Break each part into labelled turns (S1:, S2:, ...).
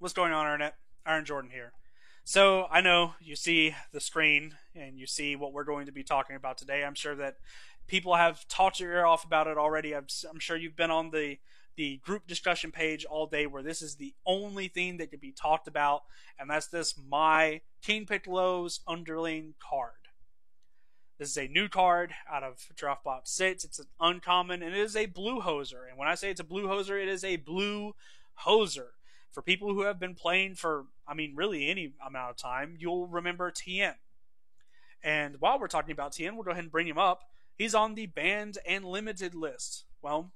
S1: What's going on, Internet? Iron Jordan here. So, I know you see the screen and you see what we're going to be talking about today. I'm sure that people have talked your ear off about it already. I'm sure you've been on the group discussion page all day where this is the only thing that could be talked about, and that's this My King Piccolo's Underling card. This is a new card out of DraftBot 6. It's an uncommon, and it is a blue hoser. And when I say it's a blue hoser, it is a blue hoser. For people who have been playing for, really any amount of time, you'll remember Tien. And while we're talking about Tien, we'll go ahead and bring him up. He's on the banned and limited list. Well,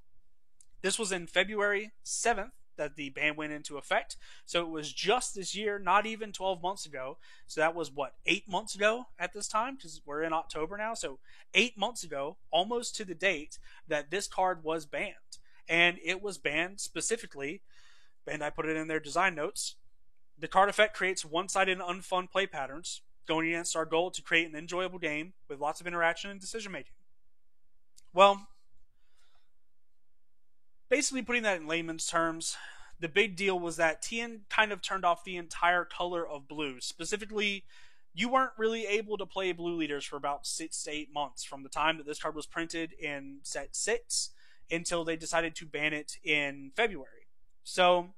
S1: this was in February 7th that the ban went into effect. So it was just this year, not even 12 months ago. So that was, 8 months ago at this time? Because we're in October now. So 8 months ago, almost to the date, that this card was banned. And it was banned specifically, and I put it in their design notes. The card effect creates one-sided and unfun play patterns, going against our goal to create an enjoyable game with lots of interaction and decision-making. Well, basically putting that in layman's terms, the big deal was that Tien kind of turned off the entire color of blue. Specifically, you weren't really able to play blue leaders for about 6 to 8 months from the time that this card was printed in set 6 until they decided to ban it in February. So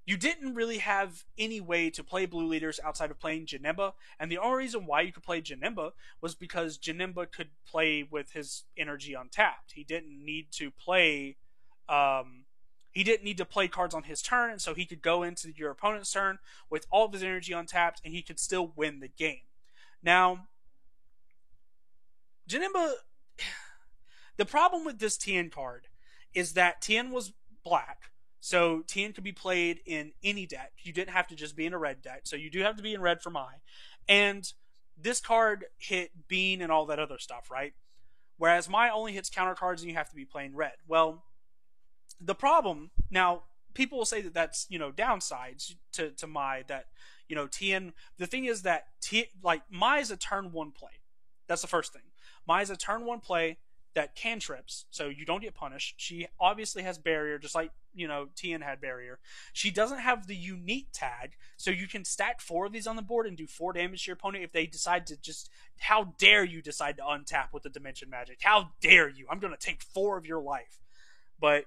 S1: you didn't really have any way to play blue leaders outside of playing Janemba, and the only reason why you could play Janemba was because Janemba could play with his energy untapped. He didn't need to play cards on his turn, and so he could go into your opponent's turn with all of his energy untapped, and he could still win the game. Now, Janemba, the problem with this Tien card is that Tien was black, so Tien could be played in any deck. You didn't have to just be in a red deck, so you do have to be in red for Mai. And this card hit Bean and all that other stuff, right? Whereas Mai only hits counter cards and you have to be playing red. Well, the problem, now, people will say that that's, downsides to Mai, that, Tien, the thing is that, Mai is a turn 1 play. That's the first thing. Mai is a turn 1 play that cantrips, so you don't get punished. She obviously has barrier, just like, Tien had barrier. She doesn't have the unique tag, so you can stack 4 of these on the board and do 4 damage to your opponent if they decide to just, how dare you decide to untap with the Dimension Magic? How dare you? I'm going to take 4 of your life. But,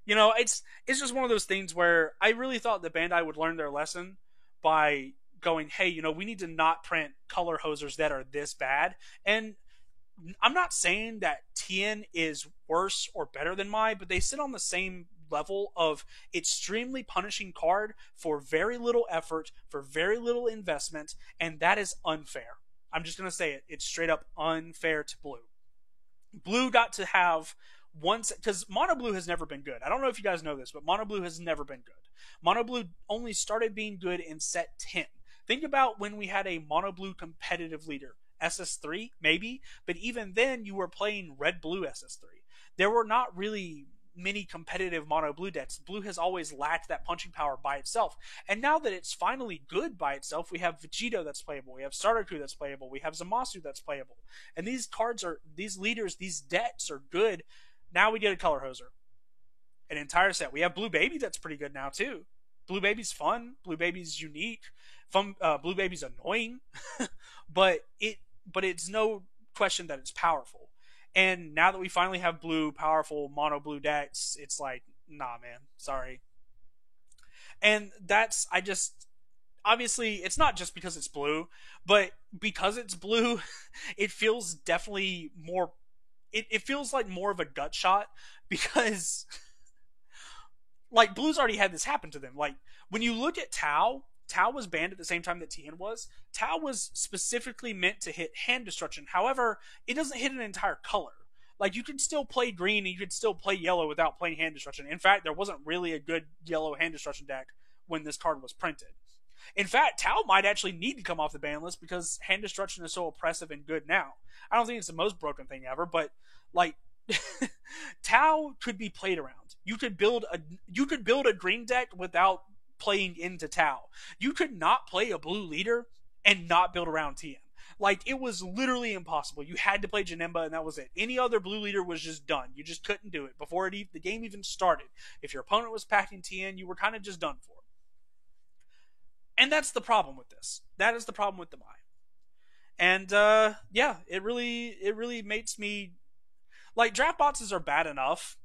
S1: it's just one of those things where I really thought that Bandai would learn their lesson by going, hey, we need to not print color hosers that are this bad. And I'm not saying that Tien is worse or better than Mai, but they sit on the same level of extremely punishing card for very little effort, for very little investment, and that is unfair. I'm just going to say it. It's straight up unfair to Blue. Blue got to have one, because Mono Blue has never been good. I don't know if you guys know this, but Mono Blue has never been good. Mono Blue only started being good in set 10. Think about when we had a Mono Blue competitive leader. SS3, maybe, but even then you were playing red-blue SS3. There were not really many competitive mono blue decks. Blue has always lacked that punching power by itself. And now that it's finally good by itself, we have Vegito that's playable, we have Stardoku that's playable, we have Zamasu that's playable. And these cards are, these leaders, these decks are good. Now we get a color hoser. An entire set. We have Blue Baby that's pretty good now too. Blue Baby's fun. Blue Baby's unique. Blue Baby's annoying. but it's no question that it's powerful. And now that we finally have blue, powerful, mono blue decks, it's like, nah, man, sorry. And that's, obviously, it's not just because it's blue, but because it's blue, it feels definitely more, it feels like more of a gut shot, because, Blue's already had this happen to them. When you look at Tau was banned at the same time that Tien was. Tau was specifically meant to hit hand destruction. However, it doesn't hit an entire color. You could still play green and you could still play yellow without playing hand destruction. In fact, there wasn't really a good yellow hand destruction deck when this card was printed. In fact, Tau might actually need to come off the ban list because hand destruction is so oppressive and good now. I don't think it's the most broken thing ever, but Tau could be played around. You could build a green deck without playing into Tau. You could not play a blue leader and not build around Tien. It was literally impossible. You had to play Janemba and that was it. Any other blue leader was just done. You just couldn't do it before the game even started. If your opponent was packing Tien, you were kind of just done for. And that's the problem with this. That is the problem with the Mai. And yeah, it really makes me like draft boxes are bad enough,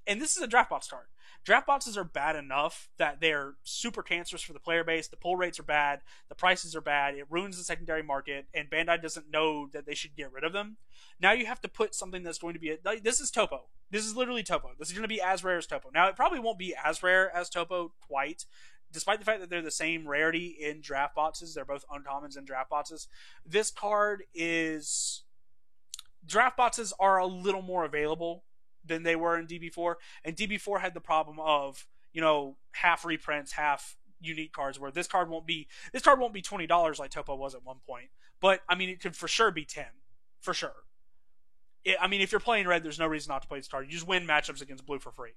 S1: and this is a draft box card. Draft boxes are bad enough that they're super cancerous for the player base. The pull rates are bad, the prices are bad. It ruins the secondary market, and Bandai doesn't know that they should get rid of them. Now you have to put something that's going to be like, this is Topo. This is literally Topo. This is going to be as rare as Topo. Now it probably won't be as rare as Topo quite, despite the fact that they're the same rarity in draft boxes. They're both uncommons in draft boxes. This card is draft boxes are a little more available than they were in DB4, and DB4 had the problem of half reprints, half unique cards. Where this card won't be $20 like Topo was at one point, but I mean it could for sure be 10, for sure. I mean if you're playing red, there's no reason not to play this card. You just win matchups against blue for free.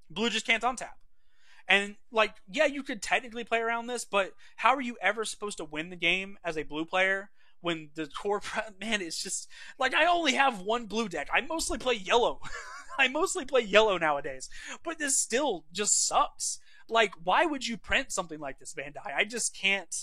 S1: Blue just can't untap. And like, yeah, you could technically play around this, but how are you ever supposed to win the game as a blue player when the core man, it's just like I only have one blue deck. I mostly play yellow. I mostly play yellow nowadays, but this still just sucks. Like, why would you print something like this, Bandai? I just can't.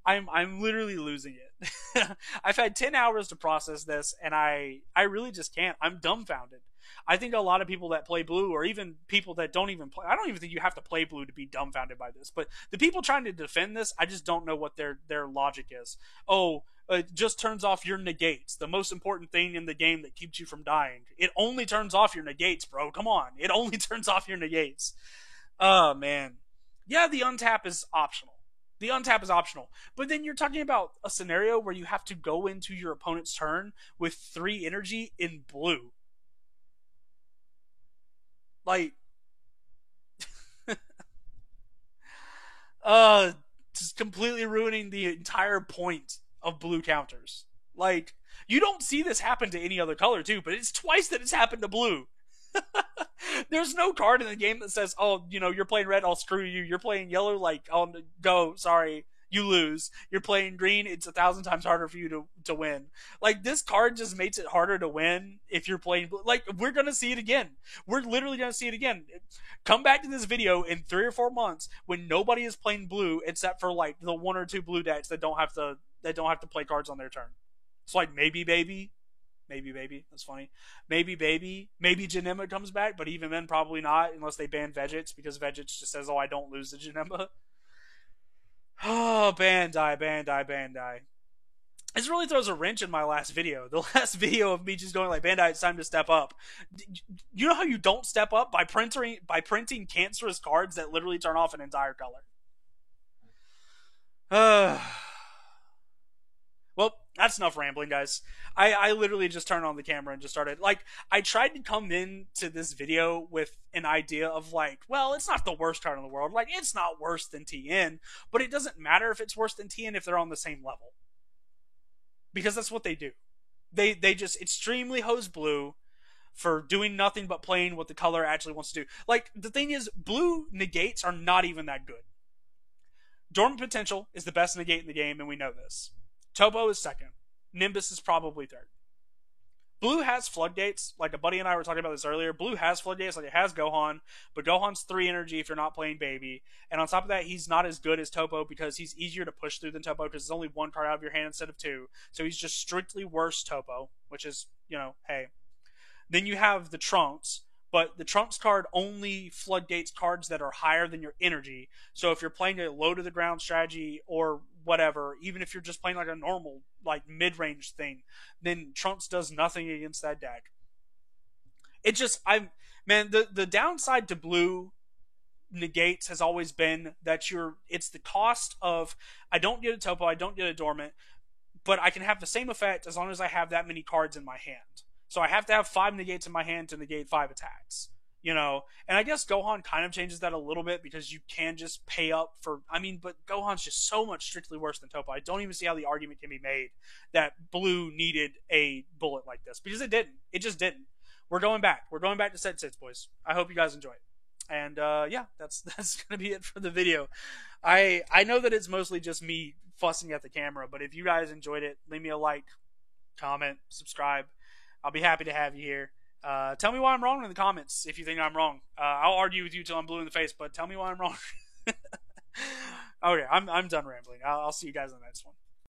S1: I'm literally losing it. I've had 10 hours to process this, and I really just can't. I'm dumbfounded. I think a lot of people that play blue, or even people that don't even play, I don't even think you have to play blue to be dumbfounded by this. But the people trying to defend this, I just don't know what their logic is. Oh, it just turns off your negates. The most important thing in the game that keeps you from dying. It only turns off your negates, bro. Come on. It only turns off your negates. Oh, man. Yeah, the untap is optional. The untap is optional. But then you're talking about a scenario where you have to go into your opponent's turn with 3 energy in blue. Like, uh, just completely ruining the entire point of blue counters. Like, you don't see this happen to any other color, too, but it's twice that it's happened to blue. There's no card in the game that says, oh, you're playing red, I'll screw you. You're playing yellow, like, oh, go, sorry, you lose. You're playing green, it's 1,000 times harder for you to win. Like, this card just makes it harder to win if you're playing blue. Like, we're going to see it again. We're literally going to see it again. Come back to this video in 3 or 4 months when nobody is playing blue except for, like, the 1 or 2 blue decks that don't have to play cards on their turn. It's like, maybe, baby. Maybe baby. That's funny. Maybe baby. Maybe Janemba comes back, but even then, probably not, unless they ban Vegets, because Vegets just says, oh, I don't lose the Janemba. Oh, Bandai. This really throws a wrench in my last video. The last video of me just going like, Bandai, it's time to step up. You know how you don't step up? By printing cancerous cards that literally turn off an entire color. Well, that's enough rambling, guys. I literally just turned on the camera and just started. Like, I tried to come into this video with an idea of, like, well, it's not the worst card in the world. Like, it's not worse than TN, but it doesn't matter if it's worse than TN if they're on the same level. Because that's what they do. They just extremely hose blue for doing nothing but playing what the color actually wants to do. Like, the thing is, blue negates are not even that good. Dormant Potential is the best negate in the game, and we know this. Topo is second. Nimbus is probably third. Blue has floodgates, like a buddy and I were talking about this earlier. Blue has floodgates, like it has Gohan, but Gohan's 3 energy if you're not playing Baby. And on top of that, he's not as good as Topo because he's easier to push through than Topo because there's only 1 card out of your hand instead of 2. So he's just strictly worse Topo, which is, hey. Then you have the Trunks, but the Trunks card only floodgates cards that are higher than your energy. So if you're playing a low to the ground strategy or whatever, even if you're just playing like a normal, like mid-range thing, then Trunks does nothing against that deck. It just, the downside to blue negates has always been that it's the cost of, I don't get a Topo, I don't get a Dormant, but I can have the same effect as long as I have that many cards in my hand. So I have to have 5 negates in my hand to negate 5 attacks. And I guess Gohan kind of changes that a little bit because you can just pay up for, but Gohan's just so much strictly worse than Topo. I don't even see how the argument can be made that blue needed a bullet like this because it didn't. It just didn't. We're going back. We're going back to set sits, boys. I hope you guys enjoy it. And yeah, that's gonna be it for the video. I know that it's mostly just me fussing at the camera, but if you guys enjoyed it, leave me a like, comment, subscribe. I'll be happy to have you here. Tell me why I'm wrong in the comments if you think I'm wrong. I'll argue with you till I'm blue in the face, but tell me why I'm wrong. Okay, I'm done rambling. I'll see you guys in the next one.